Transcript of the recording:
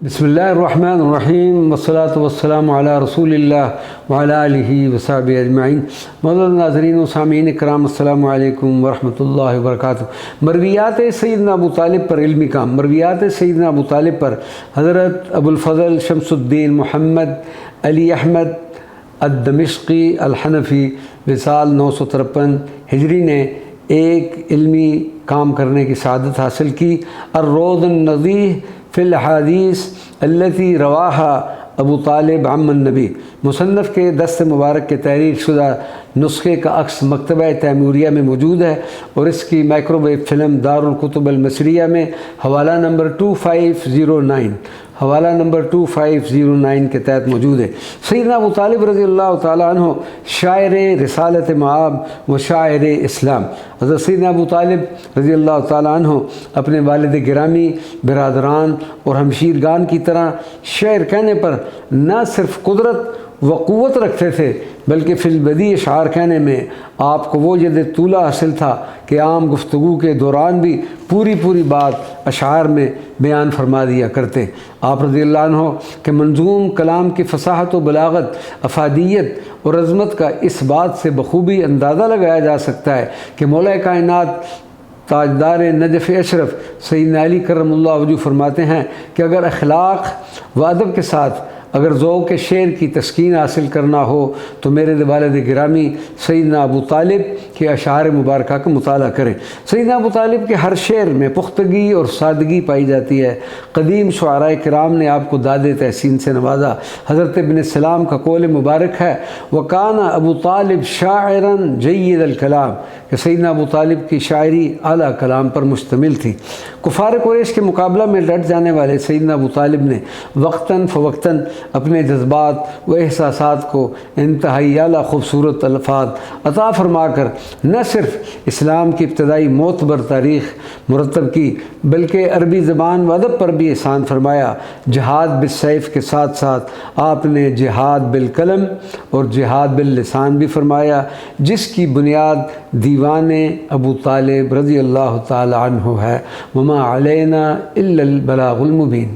بسم اللہ الرحمن الرحیم والصلاة والسلام علی رسول اللہ وعلی آلہ وصحبہ اجمعین۔ معزز ناظرین و سامعین اکرام، السلام علیکم ورحمۃ اللہ وبرکاتہ۔ مرویات سیدنا ابو طالب پر علمی کام۔ مرویات سیدنا ابو طالب پر حضرت ابو الفضل شمس الدین محمد علی احمد الدمشقی الحنفی وصال 953 ہجری نے ایک علمی کام کرنے کی سعادت حاصل کی۔ الروض النضیح فی الاحادیث التی رواہا ابو طالب عم النبی۔ مصنف کے دست مبارک کے تحریر شدہ نسخے کا عکس مکتبہ تیموریہ میں موجود ہے اور اس کی مائکروویو فلم دارالکتب المصریہ میں حوالہ نمبر 2509 کے تحت موجود ہے۔ سیدنا ابو طالب رضی اللہ تعالیٰ عنہ شاعر رسالت مآب و شاعر اسلام۔ حضرت سیدنا ابو طالب رضی اللہ تعالیٰ عنہ اپنے والد گرامی، برادران اور ہمشیرگان کی طرح شعر کہنے پر نہ صرف قدرت و قوت رکھتے تھے بلکہ فی البدیع اشعار کہنے میں آپ کو وہ ید طولہ حاصل تھا کہ عام گفتگو کے دوران بھی پوری بات اشعار میں بیان فرما دیا کرتے۔ آپ رضی اللہ عنہ کے منظوم کلام کی فصاحت و بلاغت، افادیت اور عظمت کا اس بات سے بخوبی اندازہ لگایا جا سکتا ہے کہ مولا کائنات تاجدار نجف اشرف سیدنا علی کرم اللہ وجہ فرماتے ہیں کہ اگر اخلاق و ادب کے ساتھ اگر ذوق شعر کی تسکین حاصل کرنا ہو تو میرے والد گرامی سیدنا ابو طالب کے اشعار مبارکہ کا مطالعہ کریں۔ سیدنا ابو طالب کے ہر شعر میں پختگی اور سادگی پائی جاتی ہے۔ قدیم شعراء کرام نے آپ کو داد تحسین سے نوازا۔ حضرت ابن سلام کا قول مبارک ہے وَكَانَ ابو طالب شاعراً جید الکلام، کہ سیدنا ابو طالب کی شاعری اعلیٰ کلام پر مشتمل تھی۔ کفار قریش کے مقابلہ میں ڈٹ جانے والے سیدنا ابو طالب نے وقتاً فوقتاً اپنے جذبات و احساسات کو انتہائی اعلیٰ خوبصورت الفاظ عطا فرما کر نہ صرف اسلام کی ابتدائی معتبر تاریخ مرتب کی بلکہ عربی زبان و ادب پر بھی احسان فرمایا۔ جہاد بالسیف کے ساتھ ساتھ آپ نے جہاد بالقلم اور جہاد باللسان بھی فرمایا، جس کی بنیاد دیوان ابو طالب رضی اللہ تعالی عنہ ہے۔ وما علینا الا البلاغ المبین۔